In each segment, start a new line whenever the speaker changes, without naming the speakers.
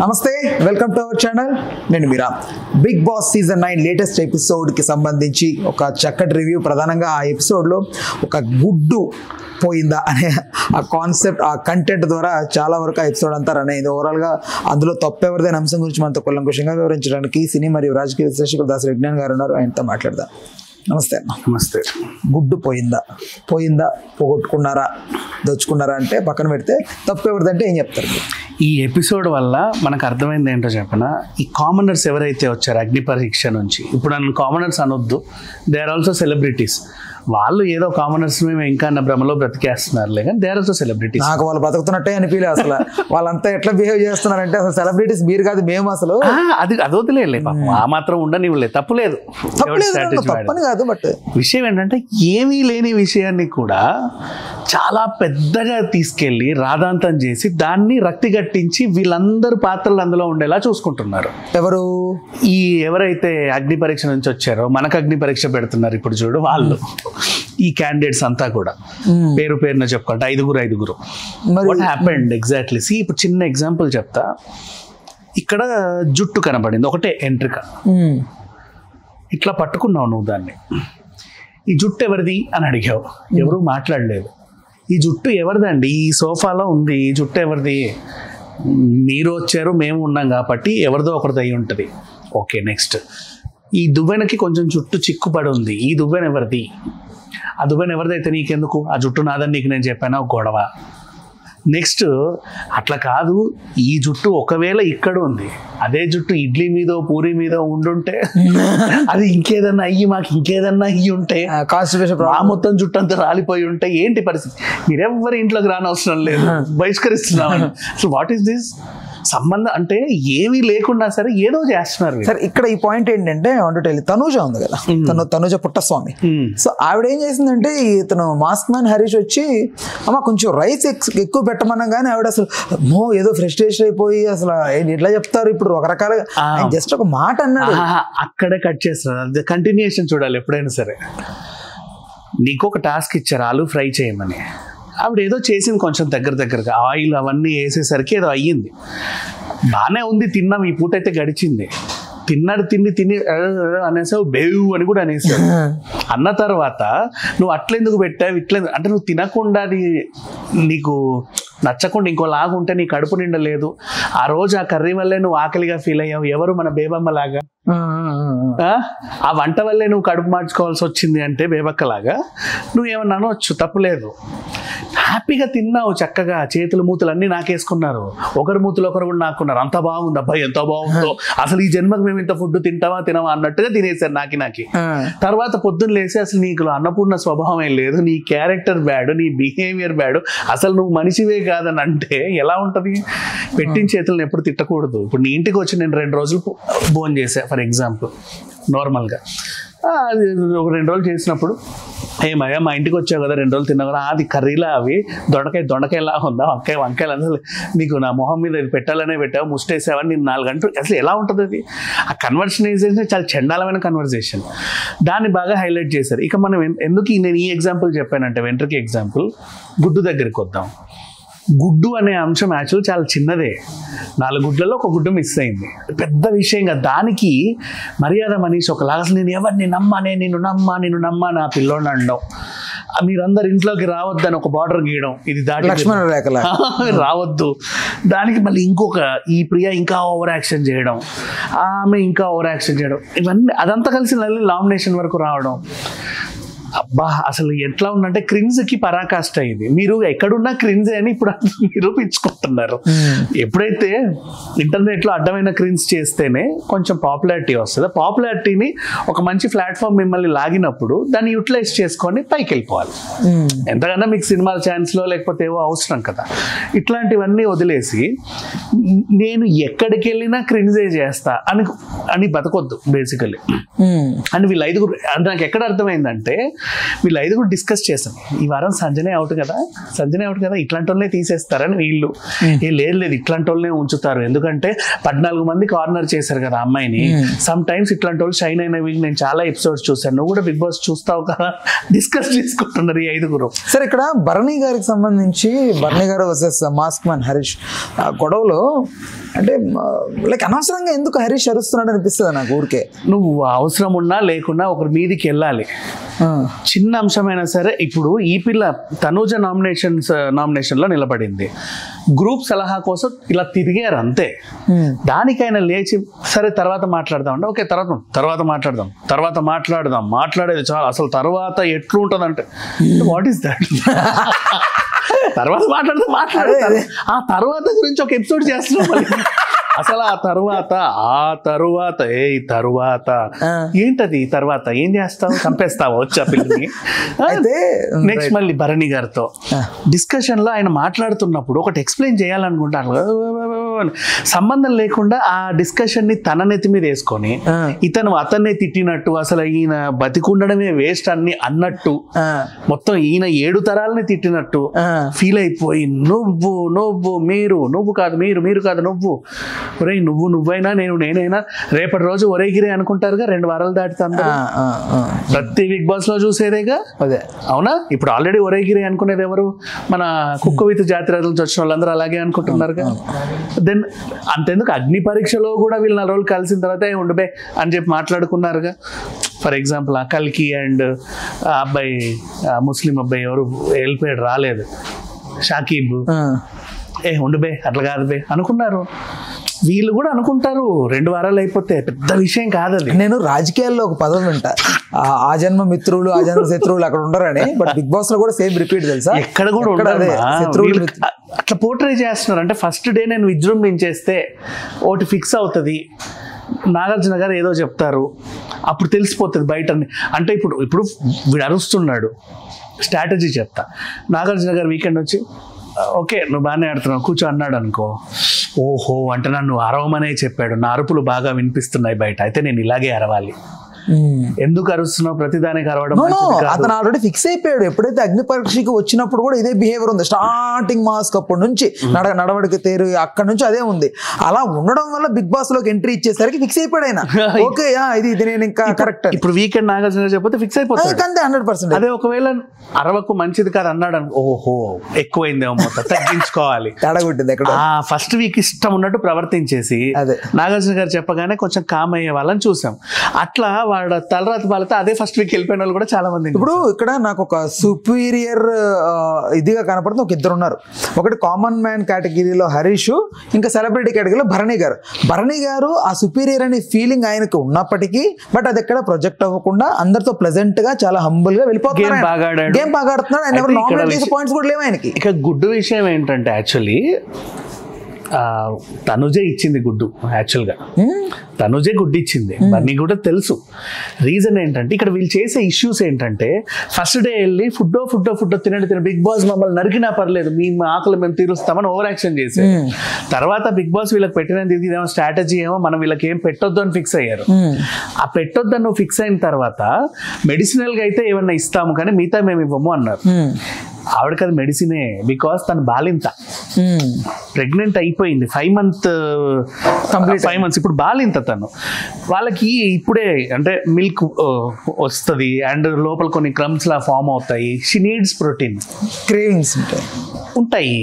నమస్తే, welcome to our channel. నేను మీరా. Big boss season 9 latest ఎపిసోడ్కి సంబంధించి ఒక చక్కటి రివ్యూ. ప్రధానంగా ఆ ఎపిసోడ్లో ఒక గుడ్డు పోయిందా అనే ఆ కాన్సెప్ట్, ఆ కంటెంట్ ద్వారా చాలా వరకు ఆ ఎపిసోడ్ అంతా రన్ అయింది. ఓవరాల్గా అందులో తప్పెవరిదైన అంశం గురించి మనతో కూలంకషంగా వివరించడానికి సినీ మరియు రాజకీయ విశ్లేషకులు దాసరి విజ్ఞాన్ గారు ఉన్నారు. ఆయనతో మాట్లాడదాం. నమస్తే అన్న.
నమస్తే.
గుడ్డు పోయిందా, పోగొట్టుకున్నారా, దోచుకున్నారా అంటే పక్కన పెడితే తప్పు ఎవరిదంటే ఏం చెప్తారు?
ఈ ఎపిసోడ్ వల్ల మనకు అర్థమైంది ఏంటో చెప్పనా, ఈ కామనర్స్ ఎవరైతే వచ్చారో అగ్ని పరీక్ష నుంచి, ఇప్పుడు నన్ను కామనర్స్ అనొద్దు, దే ఆర్ ఆల్సో సెలబ్రిటీస్. వాళ్ళు ఏదో కామనర్స్ మేము ఇంకా అన్న భ్రమలో బ్రతికేస్తున్నారులే, కానీ దే ఆర్ ఆల్సో సెలబ్రిటీస్.
నాకు వాళ్ళు బతుకుతున్నట్టే అనిపించలే అసలు. వాళ్ళంతా ఎట్లా బిహేవ్ చేస్తున్నారంటే అసలు సెలబ్రిటీస్ మీరు కాదు మేము అసలు.
అది అదొద్దులే పాపం, ఆ మాత్రం ఉండనివ్వలే, తప్పులేదు,
తప్పని కాదు. బట్
విషయం ఏంటంటే ఏమీ లేని విషయాన్ని కూడా చాలా పెద్దగా తీసుకెళ్లి రాధాంతం చేసి దాన్ని రక్తి గట్టించి వీళ్ళందరూ పాత్రలు అందులో ఉండేలా చూసుకుంటున్నారు.
ఎవరు?
ఈ ఎవరైతే అగ్ని పరీక్ష నుంచి వచ్చారో, మనకు అగ్ని పరీక్ష పెడుతున్నారు ఇప్పుడు చూడు, వాళ్ళు ఈ క్యాండిడేట్స్ అంతా కూడా పేరు పేరున చెప్పుకుంటే ఐదుగురు. What happened exactly? సి, ఇప్పుడు చిన్న ఎగ్జాంపుల్ చెప్తా. ఇక్కడ జుట్టు కనబడింది, ఒకటే ఎంట్రిక, ఇట్లా పట్టుకున్నావు నువ్వు దాన్ని. ఈ జుట్టు ఎవరిది అని అడిగావు, ఎవరు మాట్లాడలేదు. ఈ జుట్టు ఎవరిదండి? ఈ సోఫాలో ఉంది, ఈ జుట్టు ఎవరిది? మీరు వచ్చారు, మేము ఉన్నాం కాబట్టి ఎవరిదో ఒకరిది అయి ఉంటుంది. Okay, next. ఈ దువ్వెనకి కొంచెం జుట్టు చిక్కుపడి ఉంది, ఈ దువ్వెన ఎవరిది? ఆ దువ్వెన ఎవరిదైతే నీకెందుకు? ఆ జుట్టు నాదని నీకు నేను చెప్పాను, గొడవ. నెక్స్ట్, అట్లా కాదు, ఈ జుట్టు ఒకవేళ ఇక్కడ ఉంది, అదే జుట్టు ఇడ్లీ మీదో పూరి మీదో ఉండుంటే, అది ఇంకేదన్నా అయ్యి మాకు ఇంకేదన్నా అయ్యి ఉంటే, ఆ మొత్తం జుట్టు అంతా రాలిపోయి ఉంటే ఏంటి పరిస్థితి? మీరెవ్వరి ఇంట్లోకి రానవసరం లేదు, బహిష్కరిస్తున్నామని. So what is this? సంబంధం అంటే ఏమీ లేకుండా సరే ఏదో చేస్తున్నారు.
సరే, ఇక్కడ ఈ పాయింట్ ఏంటంటే తనూజ ఉంది కదా, తనూజ పుట్టస్వామి. సో ఆవిడ ఏం చేసిందంటే, ఇతను మాస్క్ మ్యాన్ హరీష్ వచ్చి అమ్మ కొంచెం రైస్ ఎక్కువ పెట్టమన్నా కానీ ఆవిడ అసలు ఏదో ఫ్రస్ట్రేషన్ అయిపోయి అసలు ఎట్లా చెప్తారు ఇప్పుడు రకరకాలుగా జస్ట్ ఒక మాట అన్నాడు.
అక్కడే కట్ చేస్తారు. కంటిన్యూషన్ చూడాలి ఎప్పుడైనా సరే. నీకు ఒక టాస్క్ ఇచ్చారు, ఆలు ఫ్రై చేయమని. ఆవిడ ఏదో చేసింది కొంచెం దగ్గరగా, ఆయిల్ అవన్నీ వేసేసరికి ఏదో అయ్యింది. బాగానే ఉంది, తిన్నాం, ఈ పూట అయితే గడిచింది. తిని అనేసావు, బేవు అని కూడా అనేసావు. అన్న తర్వాత నువ్వు అట్లెందుకు పెట్టావు, అంటే నువ్వు తినకుండా, అది నీకు నచ్చకుండా ఇంకో లాగా ఉంటే నీ కడుపు నిండలేదు. ఆ రోజు ఆ కర్రీ వల్లే నువ్వు ఆకలిగా ఫీల్ అయ్యావు. ఎవరు? మన బేబమ్మ లాగా. ఆ వంట వల్లే నువ్వు కడుపు మార్చుకోవాల్సి వచ్చింది అంటే బేబక్కలాగా నువ్వేమన్నా అనవచ్చు, తప్పులేదు. హ్యాపీగా తిన్నావు, చక్కగా చేతులు మూతులు అన్నీ నాకేసుకున్నారు, ఒకరి మూతులు ఒకరు కూడా నాకున్నారు. అంత బాగుంది, అబ్బాయి ఎంత బాగుందో, అసలు ఈ జన్మకు మేము ఇంత ఫుడ్ తినవా అన్నట్టుగా తినేసారు నాకి. తర్వాత పొద్దున్న లేసి అసలు నీకు అన్నపూర్ణ స్వభావం ఏం లేదు, నీ క్యారెక్టర్ బ్యాడ్, నీ బిహేవియర్ బ్యాడ్, అసలు నువ్వు మనిషివే కాదని అంటే ఎలా ఉంటది? పెట్టిన చేతులను ఎప్పుడు తిట్టకూడదు. ఇప్పుడు నీ ఇంటికి వచ్చి నేను 2 రోజులు భోజనం చేశా ఫర్ ఎగ్జాంపుల్, నార్మల్గా. అది ఒక 2 రోజులు చేసినప్పుడు, ఏమయ్యా మా ఇంటికి వచ్చావు కదా, 2 రోజులు తిన్నావు కదా, అది కర్రీలా, అవి దొండకాయలా ఉందా, వంకాయలు అసలు నీకు నా మొహం మీద ఇది పెట్టాలనే పెట్టావు, ముష్టేసావని నేను 4 గంటలు, అసలు ఎలా ఉంటుంది అది? ఆ కన్వర్సేషన్ చాలా చండాలమైన కన్వర్సేషన్. దాన్ని బాగా హైలైట్ చేశారు. ఇక మనం ఎందుకు నేను ఈ ఎగ్జాంపుల్ చెప్పానంటే, వెంట్రుకి ఎగ్జాంపుల్, గుడ్డు దగ్గరికి వద్దాం. గుడ్డు అనే అంశం యాక్చువల్ చాలా చిన్నదే, 4 గుడ్లలో ఒక గుడ్డు మిస్ అయింది, పెద్ద విషయంగా. దానికి మర్యాద మనీష్ ఒకలాగా అసలు నేను ఎవరిని నిన్ను నమ్మా నా పిల్లోని అనడం, మీరందరు ఇంట్లోకి రావద్దని ఒక బార్డర్ గీయడం, ఇది దాటి
లక్ష్మణ రేఖలా
రావద్దు. దానికి మళ్ళీ ఈ ప్రియ ఇంకా ఓవర్ యాక్షన్ చేయడం, ఆమె ఇంకా ఓవర్ యాక్షన్ చేయడం, ఇవన్నీ అదంతా కలిసి నామినేషన్ వరకు రావడం. అబ్బా, అసలు ఎట్లా ఉందంటే క్రిన్జ్కి పరాకాష్ట ఇది. మీరు ఎక్కడున్నా క్రిన్జే అని ఇప్పుడు నిరూపించుకుంటున్నారు. ఎప్పుడైతే ఇంటర్నెట్లో అడ్డమైన క్రిన్స్ చేస్తేనే కొంచెం పాపులారిటీ వస్తుంది. పాపులారిటీని ఒక మంచి ప్లాట్ఫామ్ మిమ్మల్ని లాగినప్పుడు దాన్ని యూటిలైజ్ చేసుకొని పైకి వెళ్ళిపోవాలి. ఎంతకన్నా మీకు సినిమాల ఛాన్స్లో లేకపోతే ఏవో అవసరం కదా. ఇట్లాంటివన్నీ వదిలేసి నేను ఎక్కడికి వెళ్ళినా క్రిన్జే చేస్తా అని బతకొద్దు బేసికలీ. అని వీళ్ళు 5 నాకు ఎక్కడ అర్థమైందంటే, వీళ్ళు 5 డిస్కస్ చేశాం. ఈ వారం సంజనే అవుట్ కదా, ఇట్లాంటి వాళ్ళనే తీసేస్తారని వీళ్ళు. లేదు ఇట్లాంటి వాళ్ళనే ఉంచుతారు, ఎందుకంటే 14 మంది కార్నర్ చేశారు కదా అమ్మాయిని. సమ్ టైమ్స్ ఇట్లాంటి వాళ్ళు షైన్ అయినవి నేను చాలా ఎపిసోడ్స్ చూసాను, నువ్వు కూడా బిగ్ బాస్ చూస్తావు కదా, డిస్కస్ చేసుకుంటున్నారు ఈ 5.
సరే, ఇక్కడ భరణి గారికి సంబంధించి, Bharani garu versus mask man Harish గొడవలో అంటే లైక్ అనవసరంగా ఎందుకు హరీష్ అరుస్తున్నాడు అనిపిస్తుంది నాకు ఊరికే.
నువ్వు అవసరం ఉన్నా లేకున్నా ఒకరి మీదికి వెళ్ళాలి. చిన్న అంశమైనా సరే. ఇప్పుడు ఈ పిల్ల తనూజ నామినేషన్లో నిలబడింది, గ్రూప్ సలహా కోసం ఇలా తిరిగారు అంతే. దానికైనా లేచి సరే తర్వాత మాట్లాడదాం అంటే ఓకే తర్వాత మాట్లాడదాం మాట్లాడేది చాలా, అసలు తర్వాత ఎట్లుంటుందంటే వాట్ ఈస్ దట్, తర్వాత మాట్లాడదాం ఆ తర్వాత గురించి ఒక ఎపిసోడ్ చేస్తున్నాం. అసలు ఆ తరువాత ఏంటది, తర్వాత ఏం చేస్తావు, చంపేస్తావా వచ్చా పిల్లని. నెక్స్ట్ మళ్ళీ భరణి గారితో డిస్కషన్ లో ఆయన మాట్లాడుతున్నప్పుడు ఒకటి ఎక్స్ప్లెయిన్ చేయాలనుకుంటాను, సంబంధం లేకుండా ఆ డిస్కషన్ ని తన నెత్తి మీద వేసుకొని ఇతను అతన్నే తిట్టినట్టు, అసలు ఈయన బతికుండడమే వేస్ట్ అన్నట్టు, మొత్తం ఈయన 7 తరాలని తిట్టినట్టు ఫీల్ అయిపోయి నువ్వు కాదు నువ్వు ఒరే నువ్వైనా నేనైనా రేపటి రోజు ఒరేగిరే అనుకుంటారుగా 2 వారాలు దాటుతా ప్రతి బిగ్ బాస్ లో చూసేదేగా. అదే అవునా, ఇప్పుడు ఆల్రెడీ ఒరేగిరే అనుకునేది ఎవరు, మన కుక్క విత్ జాతీయాల నుంచి వచ్చిన వాళ్ళందరూ అలాగే అనుకుంటున్నారుగా. దెన్ అంతెందుకు అగ్ని పరీక్షలో కూడా వీళ్ళు 4 రోజులు కలిసిన తర్వాత ఉండబే అని చెప్పి మాట్లాడుకున్నారుగా. ఫర్ ఎగ్జాంపుల్ ఆ కల్కి అండ్ ఆ అబ్బాయి ముస్లిం అబ్బాయి ఎవరు వెళ్ళిపోయాడు, రాలేదు, షాకీబ్, ఉండబే అట్లా కాదు బే అనుకున్నారు. వీళ్ళు కూడా అనుకుంటారు 2 వారాలు అయిపోతే పెద్ద విషయం కాదు అది.
నేను రాజకీయాల్లో ఒక పదం వింటా, ఆ జన్మ మిత్రులు ఆ జన్మ శత్రువులు అక్కడ ఉండరని, బట్ బిగ్ బాస్ లో కూడా సేమ్ రిపీట్ తెలుసా,
ఎక్కడ కూడా ఉండదు. శత్రువులు అట్లా పోర్ట్రే చేస్తున్నారు. అంటే ఫస్ట్ డే నేను విజృంభించేస్తే ఒకటి ఫిక్స్ అవుతుంది, నాగార్జున గారు ఏదో చెప్తారు, అప్పుడు తెలిసిపోతుంది బయట. అంటే ఇప్పుడు వీడు అరుస్తున్నాడు, స్ట్రాటజీ చెప్తా, నాగార్జున గారు వీకెండ్ వచ్చి ఓకే నువ్వు బాగానే ఆడుతున్నావు కూర్చో అన్నాడు అనుకో, ఓహో అంటే నన్ను అరవమనే చెప్పాడు, నా అరుపులు బాగా వినిపిస్తున్నాయి బయట, అయితే నేను ఇలాగే అరవాలి. ఎందుకు అరుస్తున్నావు, ప్రతిదానికి అరవడం.
అతను ఆల్రెడీ ఫిక్స్ అయిపోయాడు. ఎప్పుడైతే అగ్ని పరీక్షకి వచ్చినప్పుడు కూడా ఇదే బిహేవియర్ ఉంది, స్టార్టింగ్ మాస్క్ అప్పటి నుంచి నడవడికి తేరు అక్కడ నుంచి అదే ఉంది. అలా ఉండడం వల్ల బిగ్ బాస్ లోకి ఎంట్రీ ఇచ్చేసరికి ఫిక్స్ అయిపోయాడు ఆయన, ఓకే ఇది నేను ఇంకా కరెక్ట్.
ఇప్పుడు వీకెండ్ నాగార్జున చెప్పితే ఫిక్స్ అయిపోతుంది అంతే 100%. అదే ఒకవేళ అరవకు మంచిది కాదు అన్నాడు, ఓహో ఎక్కువైందేమో మొత్తం తగ్గించుకోవాలి,
తడగొట్టింది ఎక్కడ.
ఫస్ట్ వీక్ ఇష్టం ఉన్నట్టు ప్రవర్తించేసి నాగార్జున గారు చెప్పగానే కొంచెం కామ్ అయ్యే వాళ్ళని చూసాం. అట్లా వాడు తలరాత బాలతో అదే ఫస్ట్ వీక్ వెళ్ళిపోయిన వాళ్ళు కూడా చాలా మంది.
ఇప్పుడు ఇక్కడ నాకు ఒక సుపీరియర్ ఇదిగా కనపడుతుంది, ఒక 2 ఉన్నారు. ఒకటి కామన్ మ్యాన్ కేటగిరీలో హరీష్, ఇంకా సెలబ్రిటీ కేటగిరీలో భరణి గారు ఆ సుపీరియర్ అనే ఫీలింగ్ ఆయనకు ఉన్నప్పటికీ బట్ అది ఎక్కడ ప్రొజెక్ట్ అవ్వకుండా అందరితో ప్లెజెంట్ గా చాలా హంబుల్ గా వెళ్ళిపోతున్నారు, గేమ్ బాగా ఆడుతున్నాడు. ఆయన ఎవరు నామినేట్ చేసే పాయింట్స్ కూడా లేవు ఆయనకి.
ఇక గుడ్డు విషయం ఏంటంటే యాక్చువల్లీ తనుజే ఇచ్చింది గుడ్డు, యాక్చువల్గా తనుజే గుడ్డు ఇచ్చింది, నీకు కూడా తెలుసు. రీజన్ ఏంటంటే ఇక్కడ వీళ్ళు చేసే ఇష్యూస్ ఏంటంటే ఫస్ట్ డే వెళ్ళి ఫుడ్ తినండి బిగ్ బాస్ మమ్మల్ని నరికినా పర్లేదు మీ ఆకలి మేము తీరుస్తామని ఓవర్ యాక్షన్ చేసి, తర్వాత బిగ్ బాస్ వీళ్ళకి పెట్టినది ఇదేమో స్ట్రాటజీ ఏమో మనం వీళ్ళకి ఏం పెట్టొద్దు అని ఫిక్స్ అయ్యారు. ఆ పెట్టొద్దు అని నువ్వు ఫిక్స్ అయిన తర్వాత మెడిసినల్ గా అయితే ఏమన్నా ఇస్తాము కానీ మిగతా మేము ఇవ్వము అన్నారు. ఆవిడకి అది మెడిసినే, బికాస్ తను బాలింత, ప్రెగ్నెంట్ అయిపోయింది 5 months, ఇప్పుడు బాలింత తను. వాళ్ళకి ఇప్పుడే అంటే మిల్క్ వస్తుంది అండ్ లోపల కొన్ని క్రమ్స్ లా ఫామ్ అవుతాయి, షీ నీడ్స్ ప్రోటీన్,
క్రేవింగ్స్
ఉంటాయి,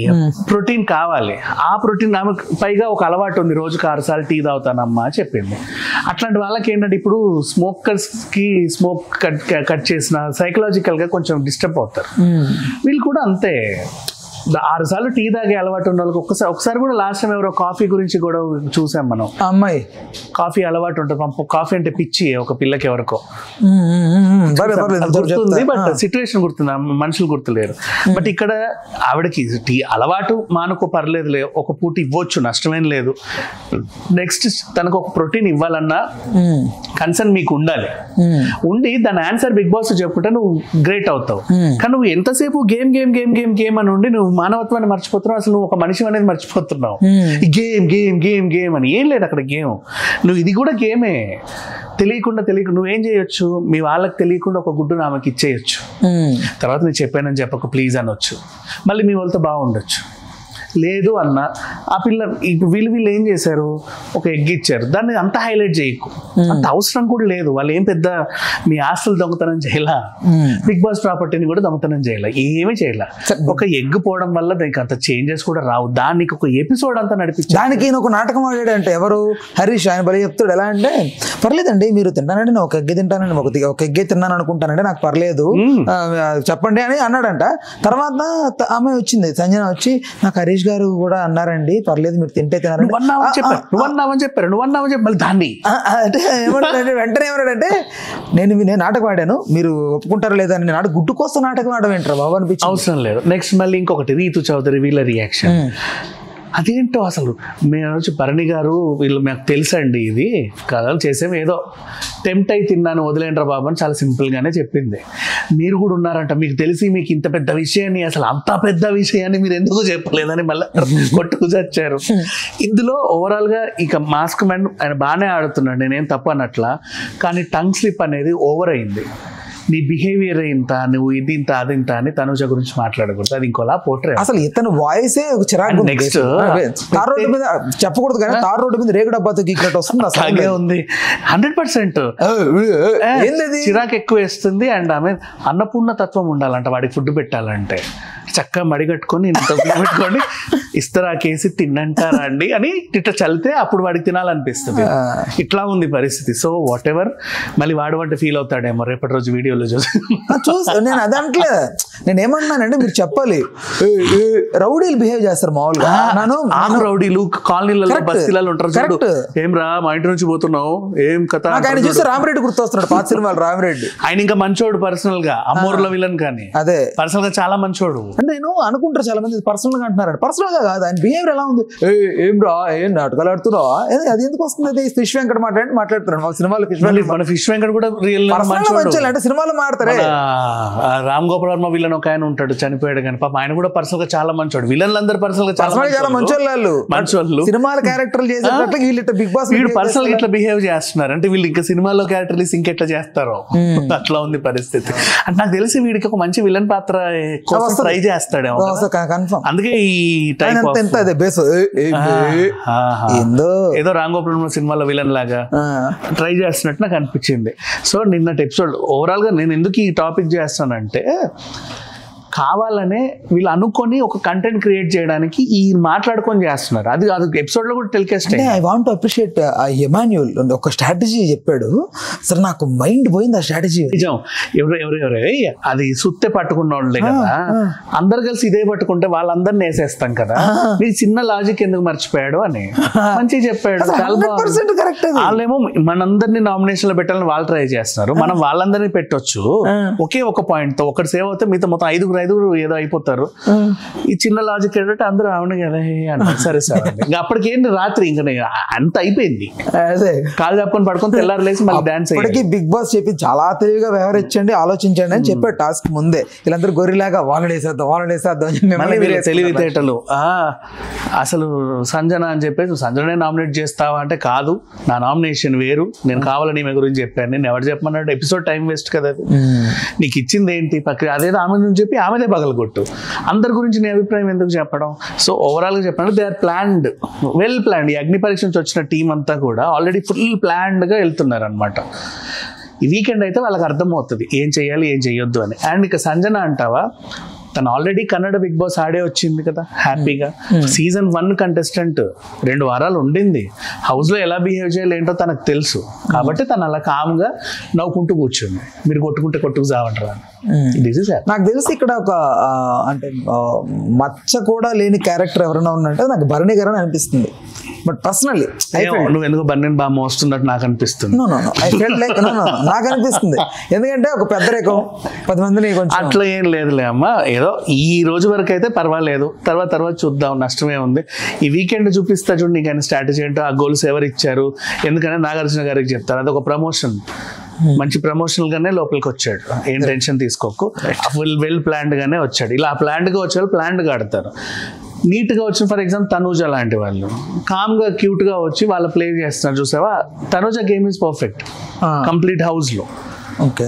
ప్రోటీన్ కావాలి. ఆ ప్రోటీన్ ఆమె పైగా ఒక అలవాటు ఉంది, రోజుకి 6 సార్లు టీ తాగుతానమ్మా చెప్పింది. అట్లాంటి వాళ్ళకి ఏంటంటే ఇప్పుడు స్మోకర్స్ కి స్మోక్ కట్ చేసిన సైకలాజికల్ గా కొంచెం డిస్టర్బ్ అవుతారు. వీళ్ళు కూడా అంతే, 6 సార్లు టీ తాగే అలవాటు ఉన్న వాళ్ళకి ఒకసారి కూడా లాస్ట్ టైం ఎవరో కాఫీ గురించి కూడా చూసాం మనం.
అమ్మాయి
కాఫీ అలవాటు ఉంటుంది, కాఫీ అంటే పిచ్చి ఒక పిల్లకి ఎవరికో గుర్తుంది, బట్ సిచ్యువేషన్ గుర్తుంది, మనుషులు గుర్తులేరు. బట్ ఇక్కడ ఆవిడకి టీ అలవాటు మానుకో పర్లేదులే, ఒక పూట ఇవ్వచ్చు నష్టమేం లేదు. నెక్స్ట్ తనకు ఒక ప్రోటీన్ ఇవ్వాలన్నా కన్సర్న్ మీకు ఉండాలి, ఉండి దాని ఆన్సర్ బిగ్ బాస్ చెప్పుకుంటే నువ్వు గ్రేట్ అవుతావు. కానీ నువ్వు ఎంతసేపు game game game game game అని ఉండి నువ్వు మానవత్వాన్ని మర్చిపోతున్నావు, అసలు నువ్వు ఒక మనిషి అనేది మర్చిపోతున్నావు. గేమ్ గేమ్ గేమ్ గేమ్ అని ఏం లేదు అక్కడ గేమ్, నువ్వు ఇది కూడా గేమే. తెలియకుండా నువ్వేం చేయొచ్చు, మీ వాళ్ళకి తెలియకుండా ఒక గుడ్డు ఆమెకి ఇచ్చేయచ్చు, తర్వాత నేను చెప్పానని చెప్పక ప్లీజ్ అనొచ్చు, మళ్ళీ మీ వాళ్ళతో బాగుండొచ్చు. లేదు అన్న ఆ పిల్ల ఇప్పుడు వీళ్ళు ఏం చేశారు, ఒక ఎగ్ ఇచ్చారు, దాన్ని అంత హైలైట్ చేయకు, అంత అవసరం కూడా లేదు. వాళ్ళు ఏం పెద్ద మీ ఆస్తులు దొంగతనం చేయాల, బిగ్ బాస్ ప్రాపర్టీని కూడా దొంగతనం చేయాల, ఏమీ చేయాల. ఒక ఎగ్ పోవడం వల్ల దానికి అంత చేంజెస్ కూడా రావు. దానికి ఒక ఎపిసోడ్ అంతా నడిపించి
దానికి ఈయన ఒక నాటకం ఆడాడు అంటే ఎవరు, హరీష్. ఆయన బలి చెప్తాడు ఎలా అంటే, పర్లేదండి మీరు తింటానంటే నేను ఒక ఎగ్గే తింటానండి, ఒక ఎగ్గే తిన్నాను అనుకుంటానంటే నాకు పర్లేదు చెప్పండి అని అన్నాడంట. తర్వాత ఆమె వచ్చింది, సంజన వచ్చి, నాకు హరీష్ గారు కూడా అన్నారండి పర్లేదు మీరు తింటే తినారండి.
దాన్ని
అంటే ఏమంటాడంటే వెంటనే ఏమన్నాడంటే, నేను నాటకం ఆడాను మీరు ఒప్పుకుంటారో లేదా అని. నాడు గుడ్డు కోసం నాటకం ఆడడం ఏంటారు బాబు అనిపించి.
అవసరం లేదు. నెక్స్ట్ మళ్ళీ ఇంకొకటి రీతు చౌదరి వీళ్ళ రియాక్షన్ అదేంటో అసలు. మేము వచ్చి భరణి గారు వీళ్ళు మాకు తెలుసండి ఇది కథలు చేసేవి, ఏదో టెంప్ట్ అయి తిన్నాను వదిలేంట్రా బాబు అని చాలా సింపుల్గానే చెప్పింది. మీరు కూడా ఉన్నారంట, మీకు తెలిసి మీకు ఇంత పెద్ద విషయాన్ని, అసలు అంత పెద్ద విషయాన్ని మీరు ఎందుకు చెప్పలేదని మళ్ళీ కొట్టుకు చచ్చారు. ఇందులో ఓవరాల్గా ఇక మాస్క్ మ్యాన్ ఆయన బాగానే ఆడుతున్నాడు, నేనేం తప్పు అన్నట్లా. కానీ టంగ్ స్లిప్ అనేది ఓవర్ అయింది. నీ బిహేవియర్ ఇంత, నువ్వు ఇది ఇంత అది ఇంత అని తనుజ గురించి మాట్లాడకూడదు, అది ఇంకోలా పోట్రే.
అసలు ఇతను వాయిసే చిరాకు.
నెక్స్ట్
తార్ రోడ్డు మీద చెప్పకూడదు కానీ తార్ రోడ్డు మీద రేగు డబ్బాతో గీక్రెట్ వస్తుంది.
అలాగే ఉంది 100%. చిరాకు ఎక్కువ వేస్తుంది. అండ్ ఆమె అన్నపూర్ణ తత్వం ఉండాలంట, వాడికి ఫుడ్ పెట్టాలంటే చక్కగా మడిగట్టుకొని పెట్టుకొని ఇస్తరాకేసి తిన్నంటారా అండి అని ఇట్లా చల్లితే అప్పుడు వాడికి తినాలనిపిస్తుంది. ఇట్లా ఉంది పరిస్థితి. సో వాట్ ఎవర్, మళ్ళీ వాడు అంటే ఫీల్ అవుతాడేమో రేపటి రోజు వీడియోలో చూసి.
నేను అదంటే నేను ఏమన్నానంటే మీరు చెప్పాలి, రౌడీలు బిహేవ్ చేస్తారు మామూలుగా.
రౌడీలు కాలనీలలో బస్తీలలో ఉంటారు, ఏం రా మా ఇంటి నుంచి పోతున్నావు ఏం కథ.
ఆయన చూస్తే రామరెడ్డి గుర్తొస్తున్నాడు, పాత సినిమాలు రామరెడ్డి.
ఆయన ఇంకా మంచోడు పర్సనల్ గా, అమ్మోర్ల విలన్ కానీ అదే పర్సనల్ గా చాలా మంచోడు.
అంటే నేను అనుకుంటారు చాలా మంది పర్సనల్ గా అంటున్నారు, పర్సనల్ గా కాదు, ఆయన బిహేవియర్ ఎలా ఉంది, ఏం రా ఏం నాటకాలు ఆడుతున్నావా, అది ఎందుకు వస్తుంది, అది ఫిష్ వెంకట మాట్లాడుతున్నాడు మా సినిమాలో.
మన ఫిష్ వెంకట కూడా రియల్
అంటే సినిమాలో మాడతారే.
రామ్ గోపాల్ వర్మ విలన్ ఒక ఆయన ఉంటాడు, చనిపోయాడు కానీ పాప ఆయన కూడా పర్సనల్ గా చాలా మంచోడు. విలన్లు అందరు పర్సనల్ గా చాలా మంచోళ్ళు.
సినిమాల క్యారెక్టర్లు చేసేటట్లు వీళ్ళు బిగ్ బాస్
వీడు పర్సనల్ గా ఇట్లా బిహేవ్ చేస్తున్నారు అంటే వీళ్ళు ఇంకా సినిమాలో క్యారెక్టర్లు ఇంకెట్లా చేస్తారో అట్లా ఉంది పరిస్థితి. అంటే నాకు తెలిసి వీడికి ఒక మంచి విలన్ పాత్ర ట్రై చేస్తాడేమో, అందుకే ఈ ఏదో రామ్ గోపాల్ సినిమాలో విలన్ లాగా ట్రై చేస్తున్నట్టు నాకు అనిపించింది. సో నిన్నటి ఎపిసోడ్ ఓవరాల్ గా నేను ఎందుకు ఈ టాపిక్ చేస్తానంటే, కావాలనే వీళ్ళు అనుకొని ఒక కంటెంట్ క్రియేట్ చేయడానికి ఈ మాట్లాడుకొని చేస్తున్నారు. అది ఎపిసోడ్ లో కూడా telecast.
I want to appreciate Emmanuel ఒక స్ట్రాటజీ చెప్పాడు, సరే నాకు మైండ్ పోయింది ఆ స్ట్రాటజీ.
నిజం, ఎవరెవరే అది సుత్తే పట్టుకున్న వాళ్ళే కదా, అందరు కలిసి ఇదే పట్టుకుంటే వాళ్ళందరినీ వేసేస్తాం కదా, మీరు చిన్న లాజిక్ ఎందుకు మర్చిపోయాడు అని మంచిగా చెప్పాడు. వాళ్ళేమో మనందరినీ నామినేషన్ లో పెట్టాలని వాళ్ళు ట్రై చేస్తున్నారు, మనం వాళ్ళందరినీ పెట్టొచ్చు ఒకే ఒక పాయింట్ తో. ఒకటి సేవ్ అవుతే మిగతా మొత్తం ఐదుగురు ఏదో అయిపోతారు. ఈ చిన్న లాజిక్ ఏంటంటే అందరూ అవును కదా అన్నారు, సరే సార్ ఇంకా అప్పటికేంటి రాత్రి ఇంకా అంత అయిపోయింది, అదే కాలు చెప్పుకొని పడుకొని తెల్లారులేసి మళ్ళీ డాన్స్ అయ్యి.
బిగ్ బాస్ చెప్పి చాలా తెలివిగా వ్యవహరించండి, ఆలోచించండి అని చెప్పాడు టాస్క్ ముందే. వీళ్ళందరూ గొర్రెలాగా వాళ్ళని వేసేద్దాం
తెలివితేటలు. అసలు సంజన అని చెప్పేసి సంజనే నామినేట్ చేస్తావా అంటే కాదు, నా నామినేషన్ వేరు, నేను కావాలని ఈమె గురించి చెప్పాను. నేను ఎవరు చెప్పమన్నాడు, ఎపిసోడ్ టైం వేస్ట్ కదా, నీకు ఇచ్చింది ఏంటి పక్కన, అదేదో ఆమె నుంచి చెప్పి ఆమెదే పగలగొట్టు, అందరి గురించి నీ అభిప్రాయం ఎందుకు చెప్పడం. సో ఓవరాల్ గా చెప్పాలంటే they are planned, well planned. ఈ అగ్ని పరీక్ష నుంచి వచ్చిన టీం అంతా కూడా ఆల్రెడీ ఫుల్ ప్లాన్డ్ గా వెళ్తున్నారు అనమాట. ఈ వీకెండ్ అయితే వాళ్ళకి అర్థమవుతుంది ఏం చేయాలి ఏం చేయొద్దు అని. అండ్ ఇక సంజన అంటావా, తను ఆల్రెడీ కన్నడ బిగ్ బాస్ ఆడే వచ్చింది కదా హ్యాపీగా. సీజన్ 1 కంటెస్టెంట్ 2 వారాలు ఉండింది, హౌస్ లో ఎలా బిహేవ్ చేయాలి ఏంటో తనకు తెలుసు. కాబట్టి తను అలా కామ్ గా నవ్వుకుంటూ కూర్చుంది, మీరు కొట్టుకుంటే కొట్టుకు చావంటారు.
నాకు తెలిసి ఇక్కడ ఒక అంటే మచ్చ కూడా లేని క్యారెక్టర్ ఎవరైనా ఉన్నట్టు నాకు భరణి గారు అనిపిస్తుంది. బట్ పర్సనల్లీ
నువ్వు ఎందుకు బన్నెన్ బాగా మోస్తున్నట్టు నాకు అనిపిస్తుంది.
నాకు అనిపిస్తుంది ఎందుకంటే ఒక పెద్ద రేఖం 10 మందిని
అట్లా ఏం లేదులే అమ్మ, ఏదో ఈ రోజు వరకు అయితే పర్వాలేదు, తర్వాత చూద్దాం, నష్టమే ఉంది. ఈ వీకెండ్ చూపిస్తా చూడు నీకు ఆయన స్ట్రాటజీ ఏంటో, ఆ గోల్స్ ఎవరు ఇచ్చారు, ఎందుకంటే నాగార్జున గారికి చెప్తారు, అదొక ప్రమోషన్, మంచి ప్రమోషనల్ గానే లోపలికి వచ్చాడు, ఏం టెన్షన్ తీసుకోకు, వెల్ ప్లాన్డ్ గానే వచ్చాడు. ఇలా ప్లాన్డ్ గా వచ్చే వాళ్ళు ప్లాన్డ్ గా ఆడతారు, నీట్ గా వచ్చిన. ఫర్ ఎగ్జాంపుల్ తనూజ లాంటి వాళ్ళు కామ్ గా క్యూట్ గా వచ్చి వాళ్ళ ప్లే చేస్తున్నారు చూసావా. Tanuja game is perfect complete house లో.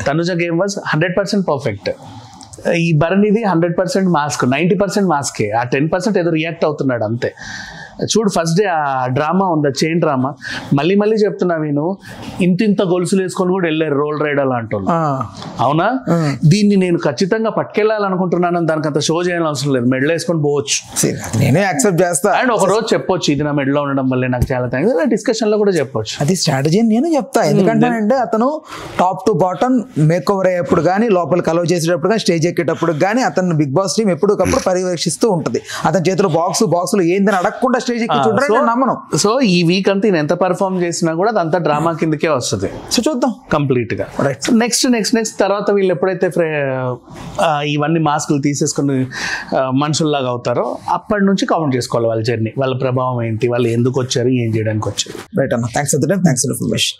Tanuja game was 100% perfect. ఈ భరణిది 100% మాస్క్, 90% మాస్కే, ఆ 10% ఏదో రియాక్ట్ అవుతున్నాడు అంతే. చూడు ఫస్ట్ డే ఆ డ్రామా ఉందా, చైన్ డ్రామా, మళ్ళీ మళ్ళీ చెప్తున్నా నేను, ఇంత గొలుసులు వేసుకొని కూడా వెళ్ళారు రోల్ రైడర్ లాంటి వాళ్ళు. అవునా? దీన్ని నేను ఖచ్చితంగా పట్టుకెళ్ళాలనుకుంటున్నాను, దానికి అంత షో చేయాల్సిన అవసరం లేదు, మెడలో వేసుకొని పోవచ్చు,
నేనే యాక్సెప్ట్ చేస్తా.
అండ్ ఒక రోజు చెప్పొచ్చు ఇది నా మెడలో ఉండడం వల్లే నాకు చాలా థ్యాంక్స్, డిస్కషన్ లో కూడా చెప్పొచ్చు.
అది స్ట్రాటజీ అని నేను చెప్తా. ఎందుకంటే అతను top to bottom makeover అయ్యేప్పుడు కానీ, లోపలికి అలౌ చేసేటప్పుడు కానీ, స్టేజ్ ఎక్కేటప్పుడు కానీ అతను బిగ్ బాస్ టీం ఎప్పటికప్పుడు పర్యవేక్షిస్తూ ఉంటుంది. అతని చేతిలో బాక్సులు ఏందని అడగకుండా స్టేజ్ ఎక్కి చూడడం నేను నమ్మను.
సో ఈ వీక్ అంతా నేను ఎంత పర్ఫార్మ్ చేసినా కూడా అదంతా డ్రామా కిందకే వస్తుంది.
సో చూద్దాం
కంప్లీట్ గా. నెక్స్ట్ తర్వాత వీళ్ళు ఎప్పుడైతే ఇవన్నీ మాస్కులు తీసేసుకుని మనుషుల్లాగా అవుతారో అప్పటి నుంచి కౌంట్ చేసుకోవాలి వాళ్ళ జర్నీ, వాళ్ళ ప్రభావం ఏంటి, వాళ్ళు ఎందుకు వచ్చారు, ఏం చేయడానికి వచ్చారు.
రైట్ అన్న, thanks for the time, thanks for information.